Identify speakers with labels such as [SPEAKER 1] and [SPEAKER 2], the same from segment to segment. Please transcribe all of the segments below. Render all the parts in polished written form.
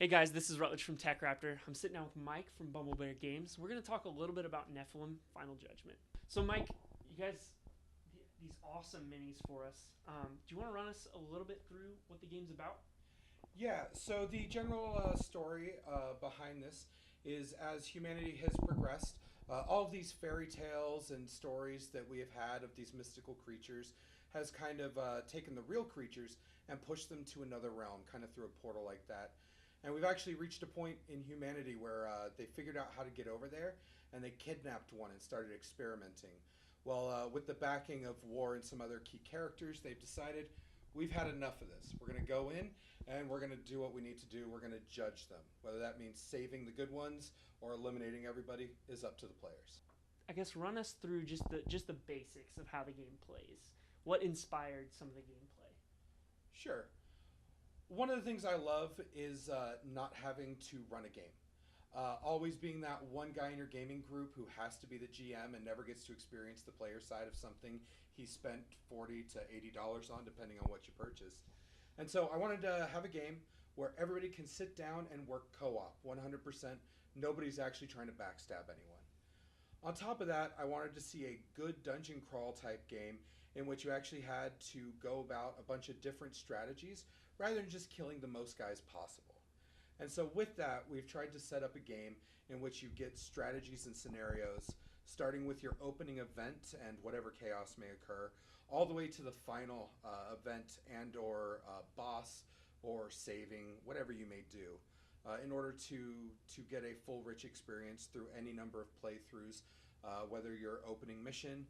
[SPEAKER 1] Hey guys, this is Rutledge from TechRaptor. I'm sitting down with Mike from Bugbear Games. We're going to talk a little bit about Nephilim Final Judgment. So Mike, you guys, these awesome minis for us. Do you want to run us a little bit through what the game's about?
[SPEAKER 2] Yeah, so the general story behind this is as humanity has progressed, all of these fairy tales and stories that we have had of these mystical creatures has kind of taken the real creatures and pushed them to another realm, kind of through a portal like that. And we've actually reached a point in humanity where they figured out how to get over there and they kidnapped one and started experimenting. Well, with the backing of war and some other key characters, they've decided we've had enough of this. We're going to go in and we're going to do what we need to do. We're going to judge them. Whether that means saving the good ones or eliminating everybody is up to the players.
[SPEAKER 1] I guess run us through just the basics of how the game plays. What inspired some of the gameplay?
[SPEAKER 2] Sure. One of the things I love is not having to run a game. Always being that one guy in your gaming group who has to be the GM and never gets to experience the player side of something he spent $40 to $80 on, depending on what you purchased. And so I wanted to have a game where everybody can sit down and work co-op 100%. Nobody's actually trying to backstab anyone. On top of that, I wanted to see a good dungeon crawl type game in which you actually had to go about a bunch of different strategies rather than just killing the most guys possible. And so with that, we've tried to set up a game in which you get strategies and scenarios, starting with your opening event and whatever chaos may occur, all the way to the final event and or boss or saving, whatever you may do, in order to get a full rich experience through any number of playthroughs, whether your opening mission,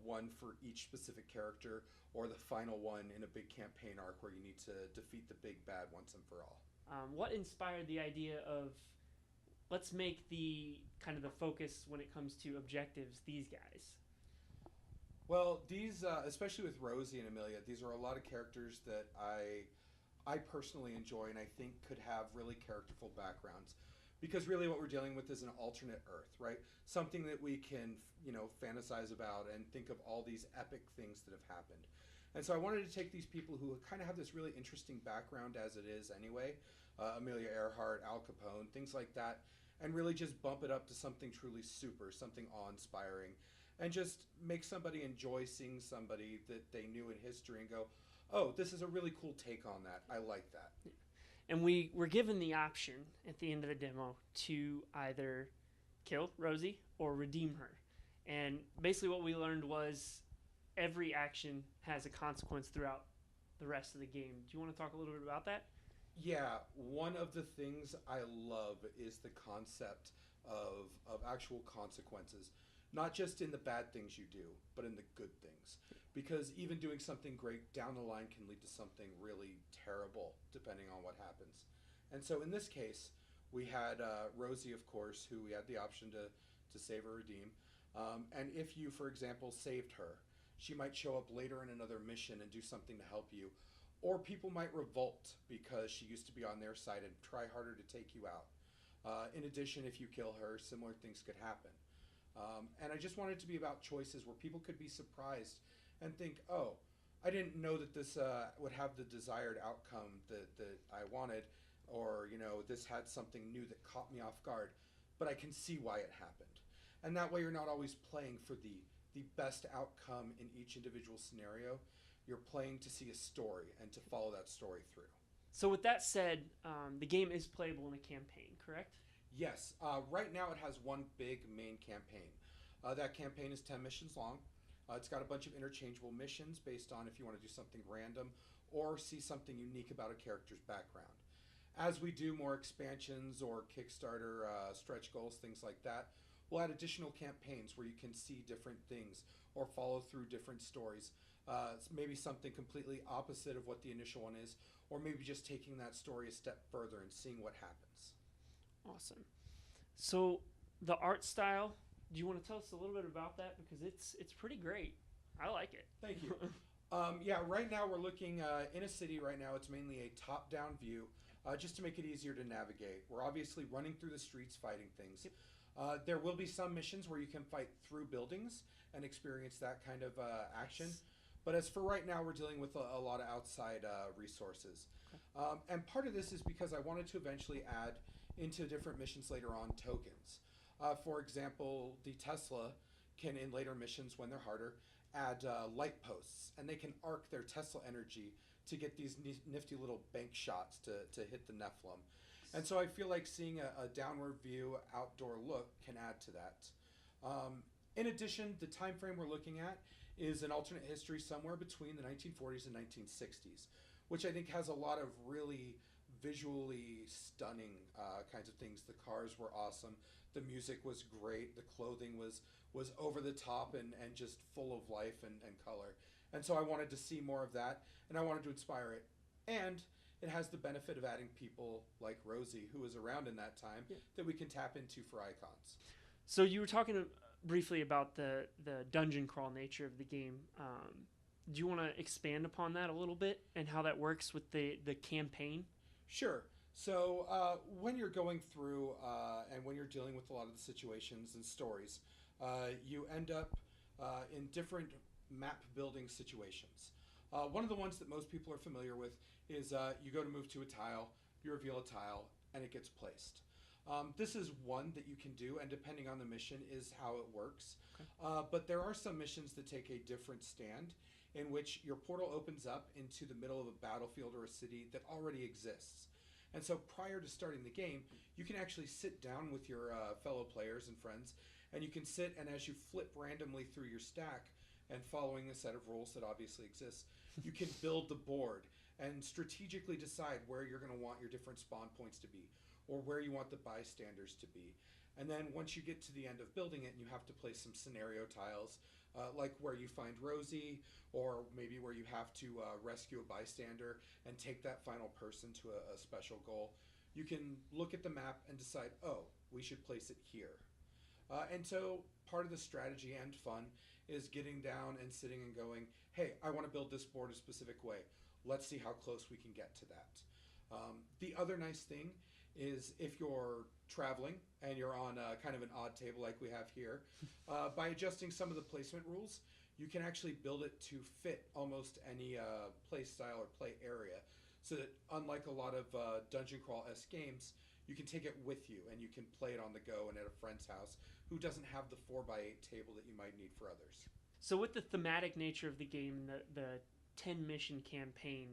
[SPEAKER 2] one for each specific character, or the final one in a big campaign arc where you need to defeat the big bad once and for all.
[SPEAKER 1] What inspired the idea of let's make the kind of the focus when it comes to objectives these guys?
[SPEAKER 2] Well, these, especially with Rosie and Amelia, these are a lot of characters that I personally enjoy and I think could have really characterful backgrounds. Because really what we're dealing with is an alternate Earth, right? Something that we can, fantasize about and think of all these epic things that have happened. And so I wanted to take these people who kind of have this really interesting background as it is anyway, Amelia Earhart, Al Capone, things like that, and really just bump it up to something truly super, something awe-inspiring, and just make somebody enjoy seeing somebody that they knew in history and go, oh, this is a really cool take on that. I like that.
[SPEAKER 1] And we were given the option at the end of the demo to either kill Rosie or redeem her. And basically what we learned was every action has a consequence throughout the rest of the game. Do you want to talk a little bit about that?
[SPEAKER 2] Yeah, one of the things I love is the concept of actual consequences. Not just in the bad things you do, but in the good things. Because even doing something great down the line can lead to something really terrible, depending on what happens. And so in this case, we had Rosie, of course, who we had the option to save or redeem. And if you, for example, saved her, she might show up later in another mission and do something to help you. Or people might revolt because she used to be on their side and try harder to take you out. In addition, if you kill her, similar things could happen. And I just wanted it to be about choices where people could be surprised and think, oh, I didn't know that this would have the desired outcome that I wanted, or, this had something new that caught me off guard, but I can see why it happened. And that way you're not always playing for the best outcome in each individual scenario. You're playing to see a story and to follow that story through.
[SPEAKER 1] So with that said, the game is playable in a campaign, correct?
[SPEAKER 2] Yes, right now it has one big main campaign. That campaign is 10 missions long. It's got a bunch of interchangeable missions based on if you want to do something random or see something unique about a character's background. As we do more expansions or Kickstarter stretch goals, things like that, we'll add additional campaigns where you can see different things or follow through different stories. Maybe something completely opposite of what the initial one is, or maybe just taking that story a step further and seeing what happens.
[SPEAKER 1] Awesome. So the art style, do you want to tell us a little bit about that? Because it's pretty great. I like it.
[SPEAKER 2] Thank you. Yeah, right now we're looking in a city right now. It's mainly a top-down view, just to make it easier to navigate. We're obviously running through the streets fighting things. Yep. There will be some missions where you can fight through buildings and experience that kind of action. But as for right now, we're dealing with a lot of outside resources. And part of this is because I wanted to eventually add into different missions later on tokens. For example, the Tesla can, in later missions when they're harder, add light posts, and they can arc their Tesla energy to get these nifty little bank shots to hit the Nephilim. And so I feel like seeing a downward view outdoor look can add to that. In addition, the time frame we're looking at is an alternate history somewhere between the 1940s and 1960s, which I think has a lot of really visually stunning kinds of things. The cars were awesome. The music was great. The clothing was over the top and just full of life and color. And so I wanted to see more of that, and I wanted to inspire it. And it has the benefit of adding people like Rosie, who was around in that time, that we can tap into for icons.
[SPEAKER 1] So you were talking briefly about the dungeon crawl nature of the game. Do you want to expand upon that a little bit and how that works with the campaign?
[SPEAKER 2] Sure. So when you're going through and when you're dealing with a lot of the situations and stories, you end up in different map building situations. One of the ones that most people are familiar with is you go to move to a tile, you reveal a tile, and it gets placed. This is one that you can do, and depending on the mission is how it works. Okay. But there are some missions that take a different stand, in which your portal opens up into the middle of a battlefield or a city that already exists. And so prior to starting the game, you can actually sit down with your fellow players and friends, and you can sit, and as you flip randomly through your stack and following a set of rules that obviously exists, you can build the board and strategically decide where you're going to want your different spawn points to be, or where you want the bystanders to be. And then once you get to the end of building it, and you have to place some scenario tiles, like where you find Rosie, or maybe where you have to rescue a bystander and take that final person to a special goal, you can look at the map and decide, oh, we should place it here. And so part of the strategy and fun is getting down and sitting and going, hey, I want to build this board a specific way. Let's see how close we can get to that. The other nice thing is if you're traveling and you're on kind of an odd table like we have here, by adjusting some of the placement rules, you can actually build it to fit almost any play style or play area. So that unlike a lot of dungeon crawl-esque games, you can take it with you and you can play it on the go and at a friend's house who doesn't have the 4x8 table that you might need for others.
[SPEAKER 1] So with the thematic nature of the game, the 10 mission campaign,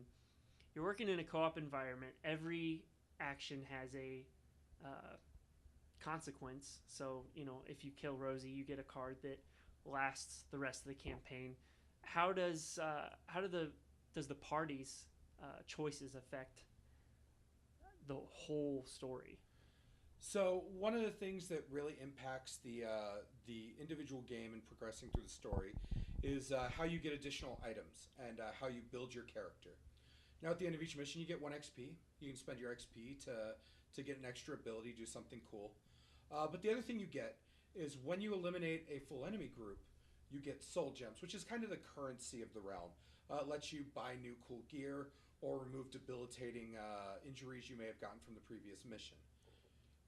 [SPEAKER 1] you're working in a co-op environment. Every action has a consequence. So, you know, if you kill Rosie, you get a card that lasts the rest of the campaign. How does the party's choices affect the whole story?
[SPEAKER 2] So one of the things that really impacts the individual game and progressing through the story is how you get additional items and how you build your character. Now at the end of each mission you get 1 XP. You can spend your XP to get an extra ability, do something cool. But the other thing you get is when you eliminate a full enemy group, you get soul gems, which is kind of the currency of the realm. It lets you buy new cool gear or remove debilitating injuries you may have gotten from the previous mission.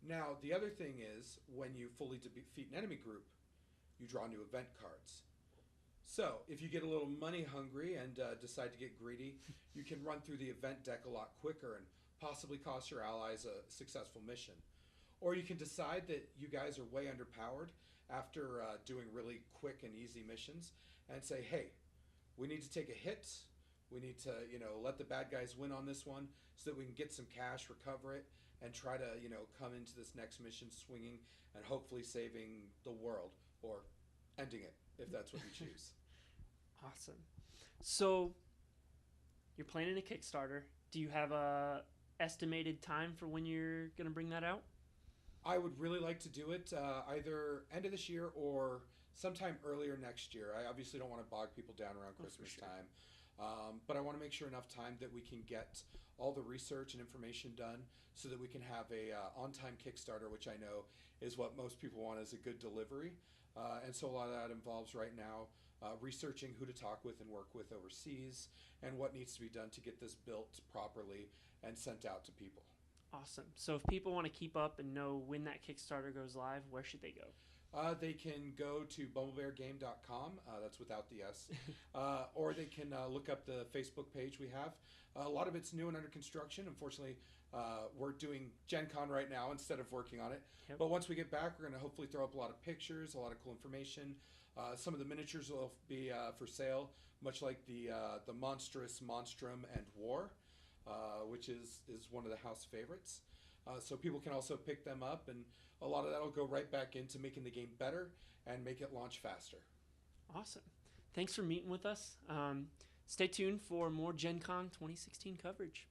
[SPEAKER 2] Now, the other thing is, when you fully defeat an enemy group, you draw new event cards. So, if you get a little money hungry and decide to get greedy, you can run through the event deck a lot quicker and possibly cost your allies a successful mission. Or you can decide that you guys are way underpowered after doing really quick and easy missions and say, hey, we need to take a hit. We need to, let the bad guys win on this one so that we can get some cash, recover it, and try to, come into this next mission swinging and hopefully saving the world or ending it if that's what you choose.
[SPEAKER 1] Awesome. So you're planning a Kickstarter. Do you have a estimated time for when you're going to bring that out?
[SPEAKER 2] I would really like to do it either end of this year or sometime earlier next year. I obviously don't want to bog people down around Christmas time. But I want to make sure enough time that we can get all the research and information done so that we can have a on-time Kickstarter, which I know is what most people want as a good delivery. And so a lot of that involves right now researching who to talk with and work with overseas and what needs to be done to get this built properly and sent out to people.
[SPEAKER 1] Awesome. So if people want to keep up and know when that Kickstarter goes live, where should they go?
[SPEAKER 2] They can go to bumblebeargame.com. That's without the S. Or they can look up the Facebook page we have. A lot of it's new and under construction. Unfortunately, we're doing Gen Con right now instead of working on it.
[SPEAKER 1] Yep.
[SPEAKER 2] But once we get back, we're going to hopefully throw up a lot of pictures, a lot of cool information. Some of the miniatures will be for sale, much like the Monstrous, Monstrum, and War, which is one of the house favorites. So people can also pick them up, and a lot of that will go right back into making the game better and make it launch faster.
[SPEAKER 1] Awesome. Thanks for meeting with us. Stay tuned for more Gen Con 2016 coverage.